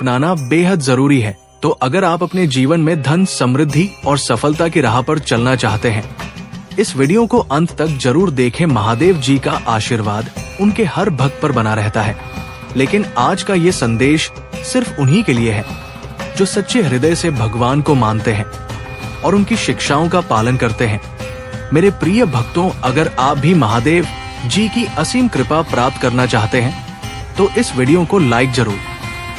अपनाना बेहद जरूरी है। तो अगर आप अपने जीवन में धन, समृद्धि और सफलता की राह पर चलना चाहते हैं, इस वीडियो को अंत तक जरूर देखें। महादेव जी का आशीर्वाद उनके हर भक्त पर बना रहता है। लेकिन आज का ये संदेश सिर्फ उन्हीं के लिए है जो सच्चे हृदय से भगवान को मानते हैं और उनकी शिक्षाओं का पालन करते हैं। मेरे प्रिय भक्तों, अगर आप भी महादेव जी की असीम कृपा प्राप्त करना चाहते हैं तो इस वीडियो को लाइक जरूर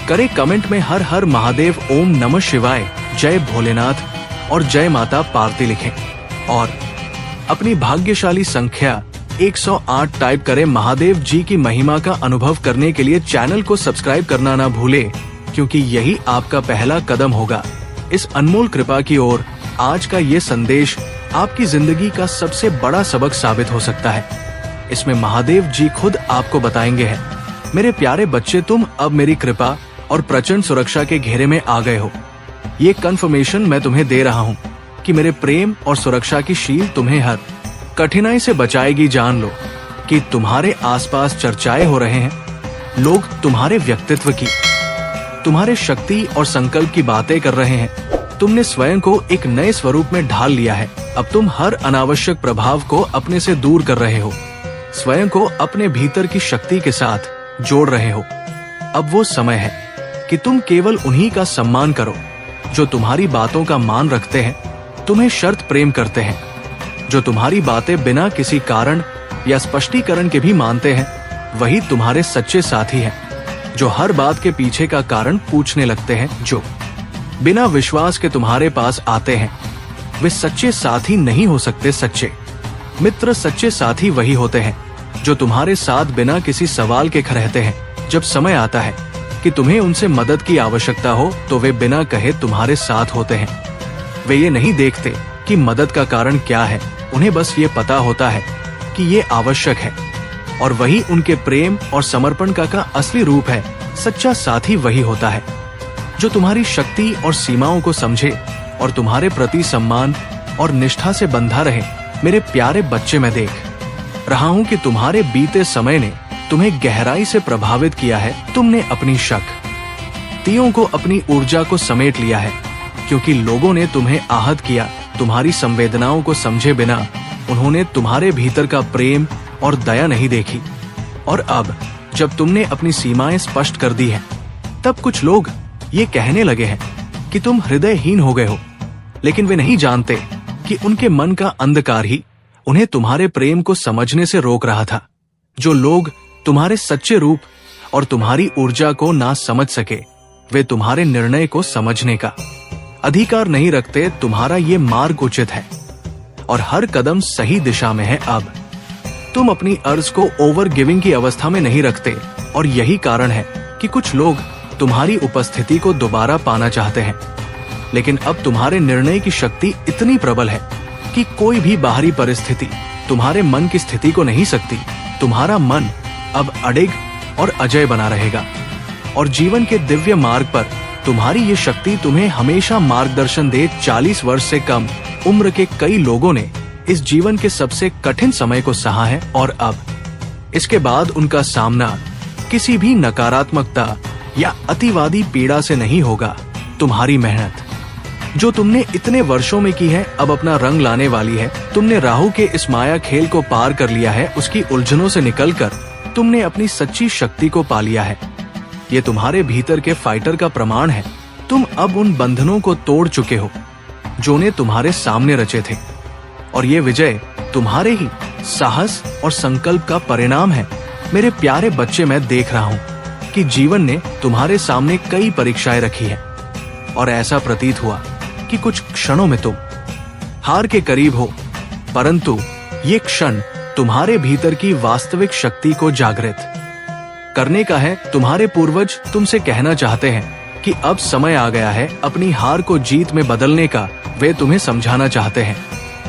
करें। कमेंट में हर हर महादेव, ओम नमः शिवाय, जय भोलेनाथ और जय माता पार्वती लिखें और अपनी भाग्यशाली संख्या 108 टाइप करें। महादेव जी की महिमा का अनुभव करने के लिए चैनल को सब्सक्राइब करना ना भूलें, क्योंकि यही आपका पहला कदम होगा इस अनमोल कृपा की ओर। आज का ये संदेश आपकी जिंदगी का सबसे बड़ा सबक साबित हो सकता है। इसमें महादेव जी खुद आपको बताएंगे हैं, मेरे प्यारे बच्चे, तुम अब मेरी कृपा और प्रचंड सुरक्षा के घेरे में आ गए हो। ये कंफर्मेशन मैं तुम्हें दे रहा हूँ कि मेरे प्रेम और सुरक्षा की शील तुम्हें हर कठिनाई से बचाएगी। जान लो कि तुम्हारे आसपास चर्चाएं हो रहे हैं, लोग तुम्हारे व्यक्तित्व की, तुम्हारे शक्ति और संकल्प की बातें कर रहे हैं। तुमने स्वयं को एक नए स्वरूप में ढाल लिया है। अब तुम हर अनावश्यक प्रभाव को अपने से दूर कर रहे हो, स्वयं को अपने भीतर की शक्ति के साथ जोड़ रहे हो। अब वो समय है कि तुम केवल उन्हीं का सम्मान करो जो तुम्हारी बातों का मान रखते हैं, तुम्हें शर्त प्रेम करते हैं, जो तुम्हारी बातें बिना किसी कारण या स्पष्टीकरण के भी मानते हैं। वही तुम्हारे सच्चे साथी हैं, जो हर बात के पीछे का कारण पूछने लगते हैं, जो बिना विश्वास के तुम्हारे पास आते हैं। वे सच्चे साथी नहीं हो सकते। सच्चे मित्र, सच्चे साथी वही होते हैं जो तुम्हारे साथ बिना किसी सवाल के रहते हैं। जब समय आता है कि तुम्हें उनसे मदद की आवश्यकता हो तो वे बिना कहे तुम्हारे साथ होते हैं। वे ये नहीं देखते कि मदद का कारण क्या है, उन्हें बस ये पता होता है कि ये आवश्यक है, और वही उनके प्रेम और समर्पण का असली रूप है। सच्चा साथी वही होता है जो तुम्हारी शक्ति और सीमाओं को समझे और तुम्हारे प्रति सम्मान और निष्ठा से बंधा रहे। मेरे प्यारे बच्चे, मैं देख रहा हूं कि तुम्हारे बीते समय ने तुम्हें गहराई से प्रभावित किया है। तुमने अपनी शक्तियों को, अपनी ऊर्जा को समेट लिया है, क्योंकि लोगों ने तुम्हें आहत किया। तुम्हारी संवेदनाओं को समझे बिना उन्होंने तुम्हारे भीतर का प्रेम और दया नहीं देखी। और अब जब तुमने अपनी सीमाएं स्पष्ट कर दी हैं, तब कुछ लोग ये कहने लगे हैं कि तुम हृदयहीन हो गए हो। लेकिन वे नहीं जानते कि उनके मन का अंधकार ही उन्हें तुम्हारे प्रेम को समझने से रोक रहा था। जो लोग तुम्हारे सच्चे रूप और तुम्हारी ऊर्जा को ना समझ सके, वे तुम्हारे निर्णय को समझने का अधिकार नहीं रखते। तुम्हारा ये मार्ग उचित है और हर कदम सही दिशा में है। अब तुम अपनी अर्ज को ओवर गिविंग की अवस्था में नहीं रखते, और यही कारण है कि कुछ लोग तुम्हारी उपस्थिति को दोबारा पाना चाहते हैं। लेकिन अब तुम्हारे निर्णय की शक्ति इतनी प्रबल है कि कोई भी बाहरी परिस्थिति तुम्हारे मन की स्थिति को नहीं सकती। तुम्हारा मन अब अडिग और अजय बना रहेगा, और जीवन के दिव्य मार्ग पर तुम्हारी ये शक्ति तुम्हें हमेशा मार्गदर्शन दे। 40 वर्ष से कम उम्र के कई लोगों ने इस जीवन के सबसे कठिन समय को सहा है, और अब इसके बाद उनका सामना किसी भी नकारात्मकता या अतिवादी पीड़ा से नहीं होगा। तुम्हारी मेहनत जो तुमने इतने वर्षों में की है, अब अपना रंग लाने वाली है। तुमने राहु के इस माया खेल को पार कर लिया है। उसकी उलझनों से निकलकर तुमने अपनी सच्ची शक्ति को पा लिया है। ये तुम्हारे भीतर के फाइटर का प्रमाण है। तुम अब उन बंधनों को तोड़ चुके हो जो ने तुम्हारे सामने रचे थे, और ये विजय तुम्हारे ही साहस और संकल्प का परिणाम है। मेरे प्यारे बच्चे, मैं देख रहा हूँ कि जीवन ने तुम्हारे सामने कई परीक्षाएं रखी है, और ऐसा प्रतीत हुआ कि कुछ क्षणों में तुम हार के करीब हो, परंतु ये क्षण तुम्हारे भीतर की वास्तविक शक्ति को जागृत करने का है। तुम्हारे पूर्वज तुमसे कहना चाहते हैं कि अब समय आ गया है अपनी हार को जीत में बदलने का। वे तुम्हें समझाना चाहते हैं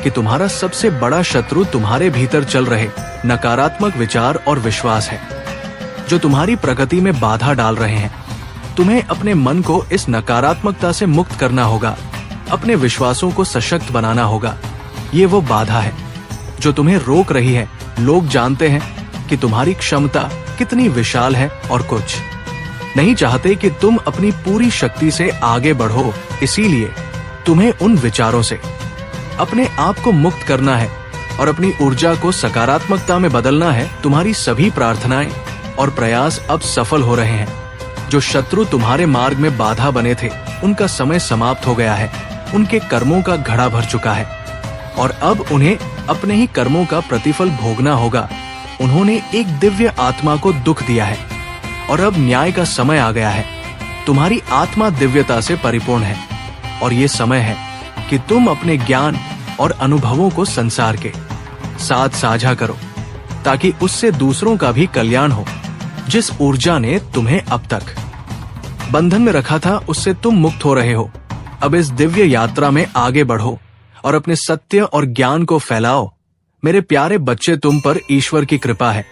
कि तुम्हारा सबसे बड़ा शत्रु तुम्हारे भीतर चल रहे नकारात्मक विचार और विश्वास है, जो तुम्हारी प्रगति में बाधा डाल रहे हैं। तुम्हें अपने मन को इस नकारात्मकता से मुक्त करना होगा, अपने विश्वासों को सशक्त बनाना होगा। ये वो बाधा है जो तुम्हें रोक रही है। लोग जानते हैं कि तुम्हारी क्षमता कितनी विशाल है, और कुछ नहीं चाहते कि तुम अपनी पूरी शक्ति से आगे बढ़ो, इसीलिए तुम्हें उन विचारों से अपने आप को मुक्त करना है और अपनी ऊर्जा को सकारात्मकता में बदलना है। तुम्हारी सभी प्रार्थनाएं और प्रयास अब सफल हो रहे हैं। जो शत्रु तुम्हारे मार्ग में बाधा बने थे, उनका समय समाप्त हो गया है। उनके कर्मों का घड़ा भर चुका है और अब उन्हें अपने ही कर्मों का प्रतिफल भोगना होगा। उन्होंने एक दिव्य आत्मा को दुख दिया है और अब न्याय का समय आ गया है। तुम्हारी आत्मा दिव्यता से परिपूर्ण है और ये समय है कि तुम अपने ज्ञान और अनुभवों को संसार के साथ साझा करो, ताकि उससे दूसरों का भी कल्याण हो। जिस ऊर्जा ने तुम्हें अब तक बंधन में रखा था, उससे तुम मुक्त हो रहे हो। अब इस दिव्य यात्रा में आगे बढ़ो और अपने सत्य और ज्ञान को फैलाओ। मेरे प्यारे बच्चे, तुम पर ईश्वर की कृपा है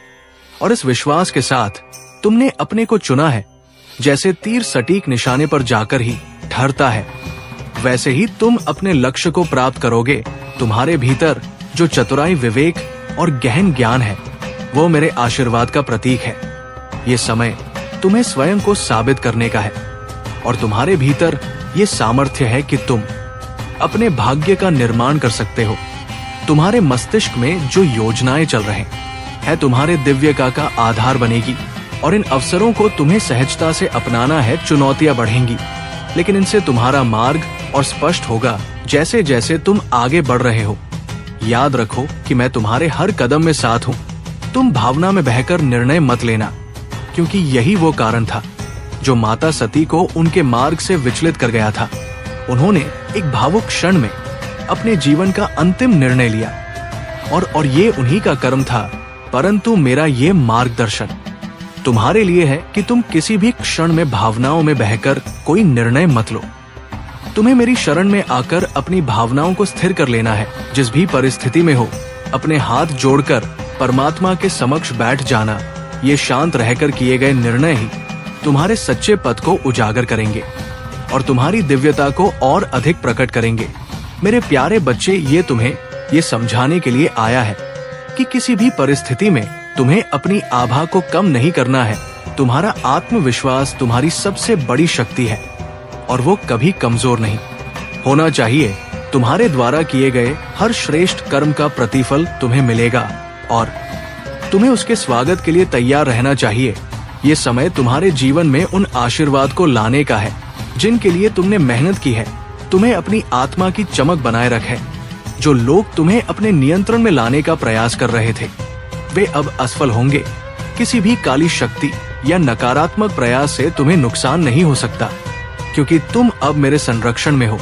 और इस विश्वास के साथ तुमने अपने को चुना है। जैसे तीर सटीक निशाने पर जाकर ही ठहरता है, वैसे ही तुम अपने लक्ष्य को प्राप्त करोगे। तुम्हारे भीतर जो चतुराई, विवेक और गहन ज्ञान है, वो मेरे आशीर्वाद का प्रतीक है। ये समय तुम्हें स्वयं को साबित करने का है और तुम्हारे भीतर ये सामर्थ्य है कि तुम अपने भाग्य का निर्माण कर सकते हो। तुम्हारे मस्तिष्क में जो योजनाएं चल रहे हैं, तुम्हारे दिव्यता का आधार बनेगी और इन अवसरों को तुम्हें सहजता से अपनाना है। चुनौतियां बढ़ेंगी, लेकिन इनसे तुम्हारा मार्ग और स्पष्ट होगा जैसे जैसे तुम आगे बढ़ रहे हो। याद रखो कि मैं तुम्हारे हर कदम में साथ हूँ। तुम भावना में बहकर निर्णय मत लेना, क्योंकि यही वो कारण था जो माता सती को उनके मार्ग से विचलित कर गया था। उन्होंने एक भावुक क्षण में अपने जीवन का अंतिम निर्णय लिया और ये उन्हीं का कर्म था। परंतु मेरा ये मार्गदर्शन तुम्हारे लिए है कि तुम किसी भी क्षण में भावनाओं में बहकर कोई निर्णय मत लो। तुम्हें मेरी शरण में आकर अपनी भावनाओं को स्थिर कर लेना है। जिस भी परिस्थिति में हो, अपने हाथ जोड़कर परमात्मा के समक्ष बैठ जाना। ये शांत रहकर किए गए निर्णय ही तुम्हारे सच्चे पथ को उजागर करेंगे और तुम्हारी दिव्यता को और अधिक प्रकट करेंगे। मेरे प्यारे बच्चे, ये तुम्हें ये समझाने के लिए आया है कि किसी भी परिस्थिति में तुम्हें अपनी आभा को कम नहीं करना है। तुम्हारा आत्मविश्वास तुम्हारी सबसे बड़ी शक्ति है और वो कभी कमजोर नहीं होना चाहिए। तुम्हारे द्वारा किए गए हर श्रेष्ठ कर्म का प्रतिफल तुम्हें मिलेगा और तुम्हें उसके स्वागत के लिए तैयार रहना चाहिए। ये समय तुम्हारे जीवन में उन आशीर्वाद को लाने का है जिनके लिए तुमने मेहनत की है। तुम्हें अपनी आत्मा की चमक बनाए रखे। जो लोग तुम्हें अपने नियंत्रण में लाने का प्रयास कर रहे थे, वे अब असफल होंगे। किसी भी काली शक्ति या नकारात्मक प्रयास से तुम्हें नुकसान नहीं हो सकता, क्योंकि तुम अब मेरे संरक्षण में हो।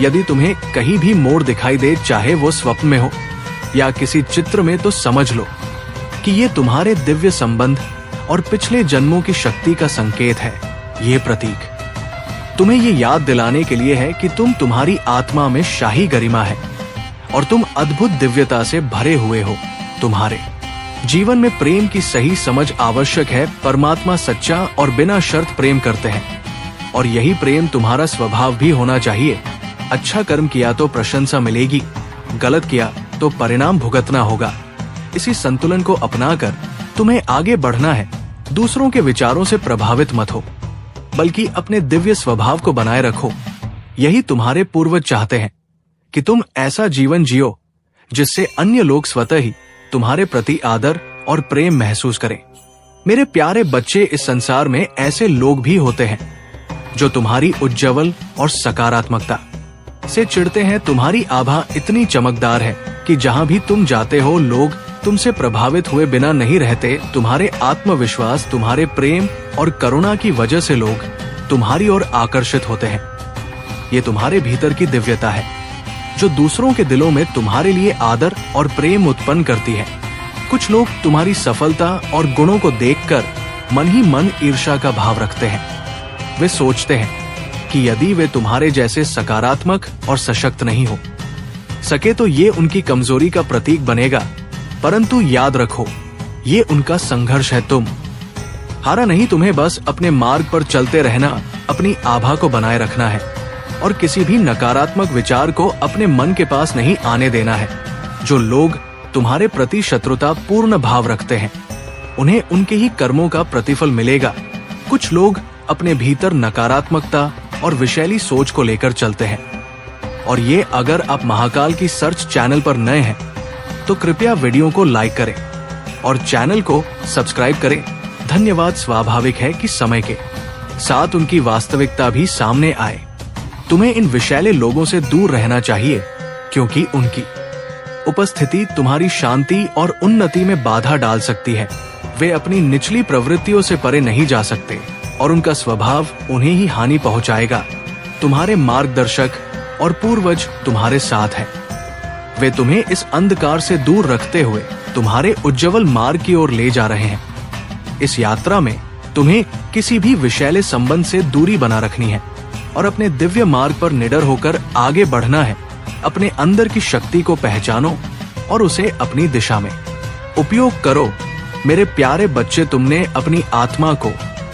यदि तुम्हें कहीं भी मोड़ दिखाई दे, चाहे वो स्वप्न में हो या किसी चित्र में, तो समझ लो कि ये तुम्हारे दिव्य संबंध और पिछले जन्मों की शक्ति का संकेत है। ये प्रतीक तुम्हें ये याद दिलाने के लिए है कि तुम्हारी आत्मा में शाही गरिमा है और तुम अद्भुत दिव्यता से भरे हुए हो। तुम्हारे जीवन में प्रेम की सही समझ आवश्यक है। परमात्मा सच्चा और बिना शर्त प्रेम करते हैं और यही प्रेम तुम्हारा स्वभाव भी होना चाहिए। अच्छा कर्म किया तो प्रशंसा मिलेगी, गलत किया तो परिणाम भुगतना होगा। इसी संतुलन को अपनाकर तुम्हें आगे बढ़ना है। दूसरों के विचारों से प्रभावित मत हो, बल्कि अपने दिव्य स्वभाव को बनाए रखो। यही तुम्हारे पूर्वज चाहते हैं कि तुम ऐसा जीवन जियो जिससे अन्य लोग स्वतः ही तुम्हारे प्रति आदर और प्रेम महसूस करें। मेरे प्यारे बच्चे, इस संसार में ऐसे लोग भी होते हैं जो तुम्हारी उज्ज्वल और सकारात्मकता से चिढ़ते हैं। तुम्हारी आभा इतनी चमकदार है कि जहां भी तुम जाते हो, लोग तुमसे प्रभावित हुए बिना नहीं रहते। तुम्हारे आत्मविश्वास, तुम्हारे प्रेम और करुणा की वजह से लोग तुम्हारी ओर आकर्षित होते हैं। ये तुम्हारे भीतर की दिव्यता है जो दूसरों के दिलों में तुम्हारे लिए आदर और प्रेम उत्पन्न करती है। कुछ लोग तुम्हारी सफलता और गुणों को देखकर मन ही मन ईर्ष्या का भाव रखते हैं। वे सोचते हैं कि यदि वे तुम्हारे जैसे सकारात्मक और सशक्त नहीं हो सके तो ये उनकी कमजोरी का प्रतीक बनेगा। परंतु याद रखो, ये उनका संघर्ष है। तुम हारा नहीं। तुम्हें बस अपने मार्ग पर चलते रहना, अपनी आभा को बनाए रखना है और किसी भी नकारात्मक विचार को अपने मन के पास नहीं आने देना है। जो लोग तुम्हारे प्रति शत्रुता पूर्ण भाव रखते हैं, उन्हें उनके ही कर्मों का प्रतिफल मिलेगा। कुछ लोग अपने भीतर नकारात्मकता और विषैली सोच को लेकर चलते हैं, और ये अगर आप महाकाल की सर्च चैनल पर नए हैं तो कृपया वीडियो को लाइक करें और चैनल को सब्सक्राइब करें। धन्यवाद। स्वाभाविक है कि समय के साथ उनकी वास्तविकता भी सामने आए। तुम्हें इन विषैले लोगों से दूर रहना चाहिए, क्योंकि उनकी उपस्थिति तुम्हारी शांति और उन्नति में बाधा डाल सकती है। वे अपनी निचली प्रवृत्तियों से परे नहीं जा सकते और उनका स्वभाव उन्हें ही हानि पहुंचाएगा। तुम्हारे मार्गदर्शक और पूर्वज तुम्हारे साथ हैं। वे तुम्हें इस अंधकार से दूर रखते हुए तुम्हारे उज्जवल मार्ग की ओर ले जा रहे हैं। इस यात्रा में तुम्हें किसी भी विषैले संबंध से दूरी बना रखनी है और अपने दिव्य मार्ग पर निडर होकर आगे बढ़ना है। अपने अंदर की शक्ति को पहचानो और उसे अपनी दिशा में उपयोग करो। मेरे प्यारे बच्चे, तुमने अपनी आत्मा को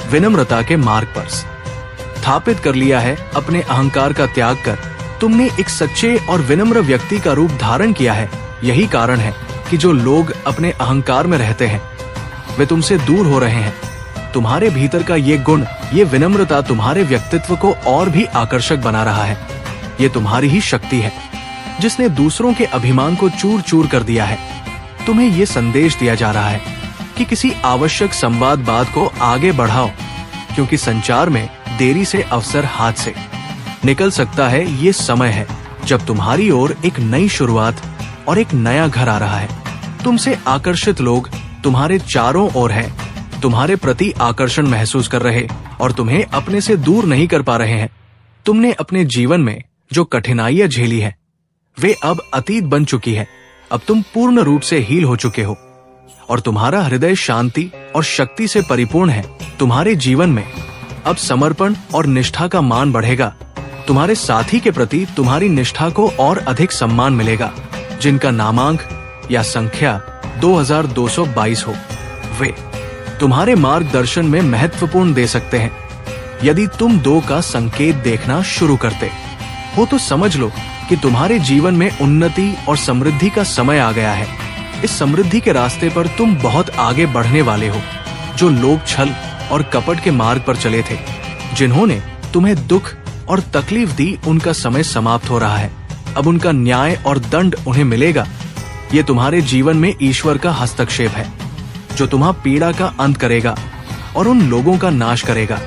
विनम्रता के मार्ग पर स्थापित कर लिया है। अपने अहंकार का त्याग कर तुमने एक सच्चे और विनम्र व्यक्ति का रूप धारण किया है। यही कारण है कि जो लोग अपने अहंकार में रहते हैं वे तुमसे दूर हो रहे हैं। तुम्हारे भीतर का ये गुण, ये विनम्रता तुम्हारे व्यक्तित्व को और भी आकर्षक बना रहा है। ये तुम्हारी ही शक्ति है जिसने दूसरों के अभिमान को चूर चूर कर दिया है। तुम्हें ये संदेश दिया जा रहा है कि किसी आवश्यक संवाद बात को आगे बढ़ाओ, क्योंकि संचार में देरी से अवसर हाथ से निकल सकता है। ये समय है जब तुम्हारी ओर एक नई शुरुआत और एक नया घर आ रहा है। तुमसे आकर्षित लोग तुम्हारे चारों ओर हैं, तुम्हारे प्रति आकर्षण महसूस कर रहे और तुम्हें अपने से दूर नहीं कर पा रहे हैं। तुमने अपने जीवन में जो कठिनाइयां झेली है वे अब अतीत बन चुकी है। अब तुम पूर्ण रूप से हील हो चुके हो और तुम्हारा हृदय शांति और शक्ति से परिपूर्ण है। तुम्हारे जीवन में अब समर्पण और निष्ठा का मान बढ़ेगा। तुम्हारे साथी के प्रति तुम्हारी निष्ठा को और अधिक सम्मान मिलेगा। जिनका नामांक या संख्या 2222 हो वे तुम्हारे मार्गदर्शन में महत्वपूर्ण दे सकते हैं। यदि तुम 2 का संकेत देखना शुरू करते हो तो समझ लो कि तुम्हारे जीवन में उन्नति और समृद्धि का समय आ गया है। इस समृद्धि के रास्ते पर तुम बहुत आगे बढ़ने वाले हो। जो लोग छल और कपट के मार्ग पर चले थे, जिन्होंने तुम्हें दुख और तकलीफ दी, उनका समय समाप्त हो रहा है। अब उनका न्याय और दंड उन्हें मिलेगा। ये तुम्हारे जीवन में ईश्वर का हस्तक्षेप है जो तुम्हारी पीड़ा का अंत करेगा और उन लोगों का नाश करेगा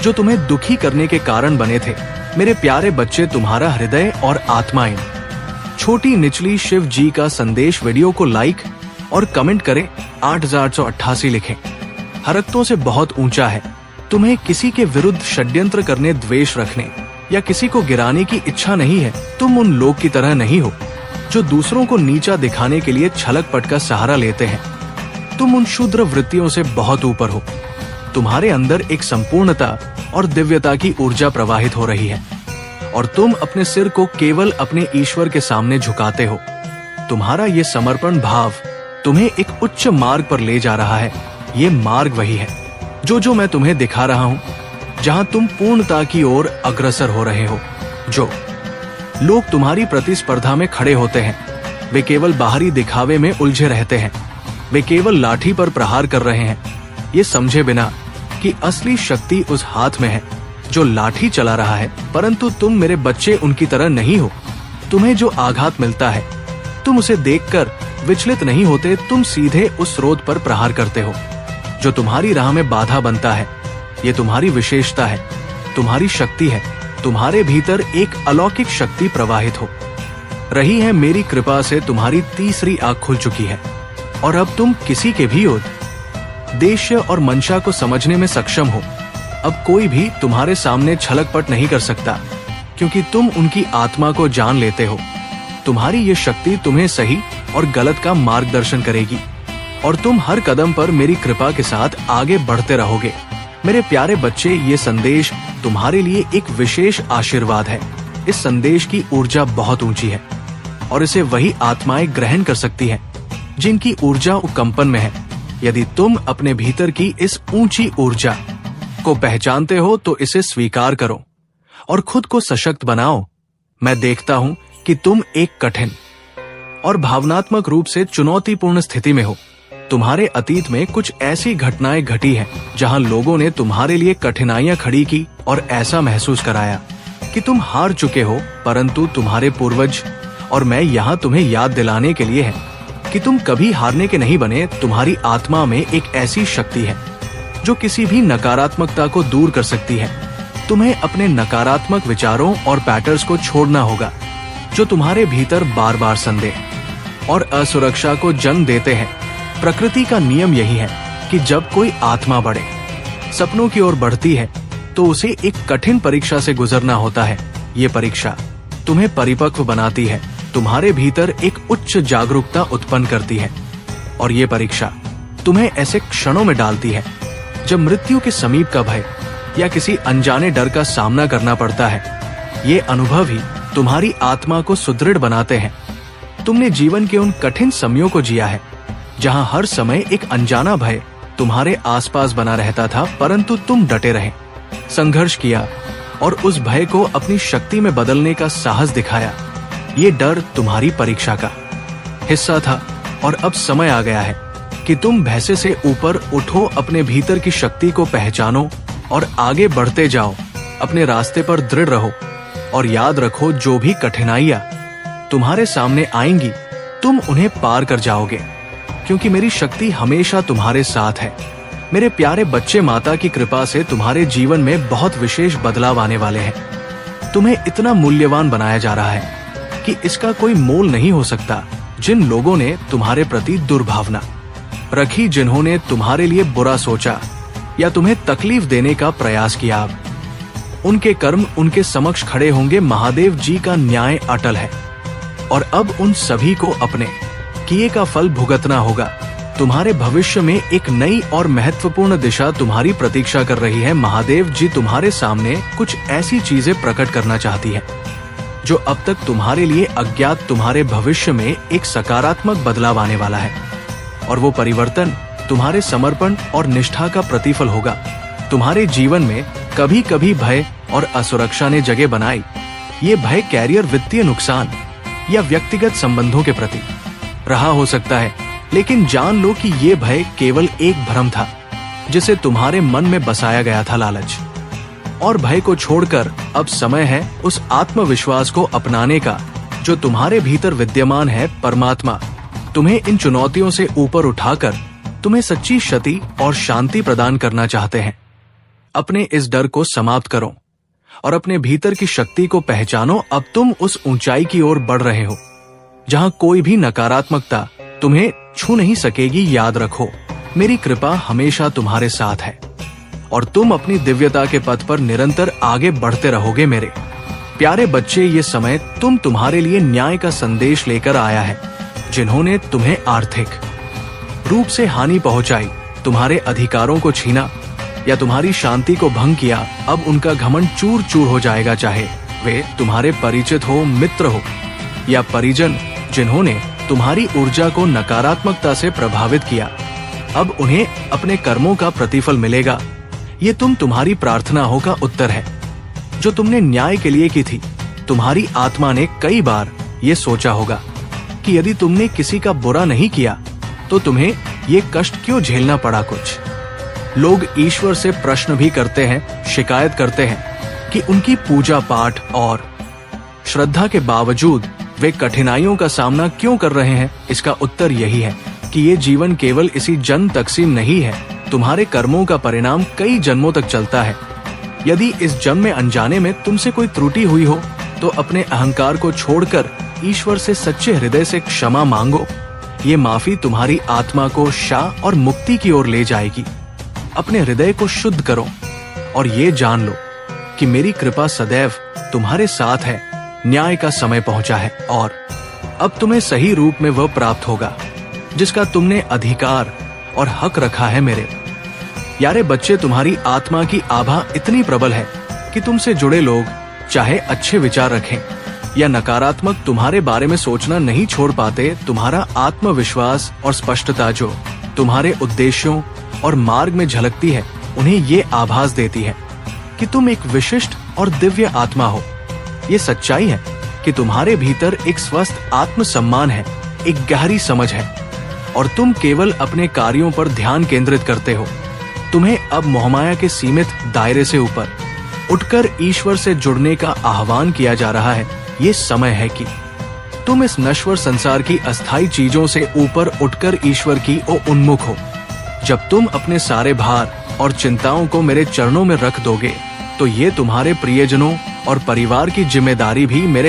जो तुम्हें दुखी करने के कारण बने थे। मेरे प्यारे बच्चे, तुम्हारा हृदय और आत्मा इन छोटी निचली शिव जी का संदेश वीडियो को लाइक और कमेंट करें। 8888 लिखें। हरकतों से बहुत ऊंचा है। तुम्हें किसी के विरुद्ध षड्यंत्र करने, द्वेष रखने या किसी को गिराने की इच्छा नहीं है। तुम उन लोग की तरह नहीं हो जो दूसरों को नीचा दिखाने के लिए छलक पट का सहारा लेते हैं। तुम उन क्षुद्र वृत्तियों से बहुत ऊपर हो। तुम्हारे अंदर एक संपूर्णता और दिव्यता की ऊर्जा प्रवाहित हो रही है और तुम अपने सिर को केवल अपने ईश्वर के सामने झुकाते हो। तुम्हारा ये समर्पण भाव तुम्हें एक उच्च मार्ग पर ले जा रहा है। ये मार्ग वही है जो मैं तुम्हें दिखा रहा हूँ, जहाँ तुम पूर्णता की ओर अग्रसर हो रहे हो। जो लोग तुम्हारी प्रतिस्पर्धा में खड़े होते हैं वे केवल बाहरी दिखावे में उलझे रहते हैं। वे केवल लाठी पर प्रहार कर रहे हैं, ये समझे बिना कि असली शक्ति उस हाथ में है जो लाठी चला रहा है। परंतु तुम मेरे बच्चे उनकी तरह नहीं हो। तुम्हें जो आघात मिलता है तुम उसे देखकर विचलित नहीं होते। तुम सीधे उस स्रोत पर प्रहार करते हो जो तुम्हारी राह में बाधा बनता है। ये तुम्हारी विशेषता है, तुम्हारी शक्ति है। तुम्हारे भीतर एक अलौकिक शक्ति प्रवाहित हो रही है। मेरी कृपा से तुम्हारी तीसरी आंख खुल चुकी है और अब तुम किसी के भी उद्देश्य और मंशा को समझने में सक्षम हो। अब कोई भी तुम्हारे सामने छलकपट नहीं कर सकता, क्योंकि तुम उनकी आत्मा को जान लेते हो। तुम्हारी ये शक्ति तुम्हें सही और गलत का मार्गदर्शन करेगी और तुम हर कदम पर मेरी कृपा के साथ आगे बढ़ते रहोगे। मेरे प्यारे बच्चे, ये संदेश तुम्हारे लिए एक विशेष आशीर्वाद है। इस संदेश की ऊर्जा बहुत ऊंची है और इसे वही आत्माएं ग्रहण कर सकती हैं जिनकी ऊर्जा कंपन में है। यदि तुम अपने भीतर की इस ऊंची ऊर्जा को पहचानते हो तो इसे स्वीकार करो और खुद को सशक्त बनाओ। मैं देखता हूं कि तुम एक कठिन और भावनात्मक रूप से चुनौतीपूर्ण स्थिति में हो। तुम्हारे अतीत में कुछ ऐसी घटनाएं घटी हैं जहां लोगों ने तुम्हारे लिए कठिनाइयां खड़ी की और ऐसा महसूस कराया कि तुम हार चुके हो, परंतु तुम्हारे पूर्वज और मैं यहाँ तुम्हें याद दिलाने के लिए है कि तुम कभी हारने के नहीं बने। तुम्हारी आत्मा में एक ऐसी शक्ति है जो किसी भी नकारात्मकता को दूर कर सकती है। तुम्हें अपने नकारात्मक विचारों और पैटर्न्स को छोड़ना होगा जो तुम्हारे भीतर बार बार संदेह और असुरक्षा को जन्म देते हैं। प्रकृति का नियम यही है कि जब कोई आत्मा बढ़े, सपनों की ओर बढ़ती है, तो उसे एक कठिन परीक्षा से गुजरना होता है। ये परीक्षा तुम्हें परिपक्व बनाती है, तुम्हारे भीतर एक उच्च जागरूकता उत्पन्न करती है, और ये परीक्षा तुम्हें ऐसे क्षणों में डालती है जब मृत्यु के समीप का भय या किसी अनजाने डर का सामना करना पड़ता है। ये अनुभव ही तुम्हारी आत्मा को सुदृढ़ बनाते हैं। तुमने जीवन के उन कठिन समयों को जिया है जहां हर समय एक अनजाना भय तुम्हारे आसपास बना रहता था, परंतु तुम डटे रहे, संघर्ष किया और उस भय को अपनी शक्ति में बदलने का साहस दिखाया। ये डर तुम्हारी परीक्षा का हिस्सा था और अब समय आ गया है कि तुम भैंसे से ऊपर उठो, अपने भीतर की शक्ति को पहचानो और आगे बढ़ते जाओ। अपने रास्ते पर दृढ़ रहो और याद रखो, जो भी कठिनाइयां तुम्हारे सामने आएंगी, तुम उन्हें पार कर जाओगे, क्योंकि मेरी शक्ति हमेशा तुम्हारे साथ है। मेरे प्यारे बच्चे, माता की कृपा से तुम्हारे जीवन में बहुत विशेष बदलाव आने वाले हैं। तुम्हें इतना मूल्यवान बनाया जा रहा है कि इसका कोई मोल नहीं हो सकता। जिन लोगों ने तुम्हारे प्रति दुर्भावना रखी, जिन्होंने तुम्हारे लिए बुरा सोचा या तुम्हें तकलीफ देने का प्रयास किया, उनके कर्म उनके समक्ष खड़े होंगे। महादेव जी का न्याय अटल है और अब उन सभी को अपने किए का फल भुगतना होगा। तुम्हारे भविष्य में एक नई और महत्वपूर्ण दिशा तुम्हारी प्रतीक्षा कर रही है। महादेव जी तुम्हारे सामने कुछ ऐसी चीजें प्रकट करना चाहती है जो अब तक तुम्हारे लिए अज्ञात। तुम्हारे भविष्य में एक सकारात्मक बदलाव आने वाला है और वो परिवर्तन तुम्हारे समर्पण और निष्ठा का प्रतिफल होगा। तुम्हारे जीवन में कभी कभी भय और असुरक्षा ने जगह बनाई। ये भय कैरियर, वित्तीय नुकसान या व्यक्तिगत संबंधों के प्रति रहा हो सकता है, लेकिन जान लो कि ये भय केवल एक भ्रम था जिसे तुम्हारे मन में बसाया गया था, लालच। और भय को छोड़कर अब समय है उस आत्मविश्वास को अपनाने का जो तुम्हारे भीतर विद्यमान है। परमात्मा तुम्हें इन चुनौतियों से ऊपर उठाकर तुम्हें सच्ची शक्ति और शांति प्रदान करना चाहते हैं। अपने इस डर को समाप्त करो और अपने भीतर की शक्ति को पहचानो। अब तुम उस ऊंचाई की ओर बढ़ रहे हो जहां कोई भी नकारात्मकता तुम्हें छू नहीं सकेगी। याद रखो, मेरी कृपा हमेशा तुम्हारे साथ है और तुम अपनी दिव्यता के पथ पर निरंतर आगे बढ़ते रहोगे। मेरे प्यारे बच्चे, ये समय तुम्हारे लिए न्याय का संदेश लेकर आया है। जिन्होंने तुम्हें आर्थिक रूप से हानि पहुंचाई, तुम्हारे अधिकारों को छीना या तुम्हारी शांति को भंग किया, अब उनका घमंड चूर चूर हो जाएगा। चाहे वे तुम्हारे परिचित हो, मित्र हो या परिजन, जिन्होंने तुम्हारी ऊर्जा को नकारात्मकता से प्रभावित किया, अब उन्हें अपने कर्मों का प्रतिफल मिलेगा। ये तुम्हारी प्रार्थनाओं का उत्तर है जो तुमने न्याय के लिए की थी। तुम्हारी आत्मा ने कई बार ये सोचा होगा कि यदि तुमने किसी का बुरा नहीं किया तो तुम्हें ये कष्ट क्यों झेलना पड़ा। कुछ लोग ईश्वर से प्रश्न भी करते हैं, शिकायत करते हैं कि उनकी पूजा पाठ और श्रद्धा के बावजूद वे कठिनाइयों का सामना क्यों कर रहे हैं। इसका उत्तर यही है कि ये जीवन केवल इसी जन्म तकसीम नहीं है। तुम्हारे कर्मों का परिणाम कई जन्मों तक चलता है। यदि इस जन्म में अनजाने में तुमसे कोई त्रुटि हुई हो तो अपने अहंकार को छोड़कर ईश्वर से सच्चे हृदय से क्षमा मांगो। ये माफी तुम्हारी आत्मा को शाह और मुक्ति की ओर ले जाएगी। अपने हृदय को शुद्ध करो और ये जान लो कि मेरी कृपा सदैव तुम्हारे साथ है। न्याय का समय पहुंचा है और अब तुम्हें सही रूप में वह प्राप्त होगा जिसका तुमने अधिकार और हक रखा है। मेरे यारे बच्चे, तुम्हारी आत्मा की आभा इतनी प्रबल है कि तुमसे जुड़े लोग चाहे अच्छे विचार रखें या नकारात्मक तुम्हारे बारे में सोचना नहीं छोड़ पाते। तुम्हारा आत्मविश्वास और स्पष्टता जो तुम्हारे उद्देश्यों और मार्ग में झलकती है, उन्हें ये आभास देती है कि तुम एक विशिष्ट और दिव्य आत्मा हो। ये सच्चाई है कि तुम्हारे भीतर एक स्वस्थ आत्मसम्मान है, एक गहरी समझ है और तुम केवल अपने कार्यों पर ध्यान केंद्रित करते हो। तुम्हें अब मोहमाया के सीमित दायरे से ऊपर उठकर ईश्वर से जुड़ने का आह्वान किया जा रहा है। ये समय है कि तुम इस नश्वर संसार की अस्थायी चीजों से ऊपर उठकर ईश्वर की ओर उन्मुख हो। जब तुम अपने सारे भार और चिंताओं को मेरे चरणों में रख दोगे, तो ये तुम्हारे प्रियजनों और परिवार की जिम्मेदारी भी मेरे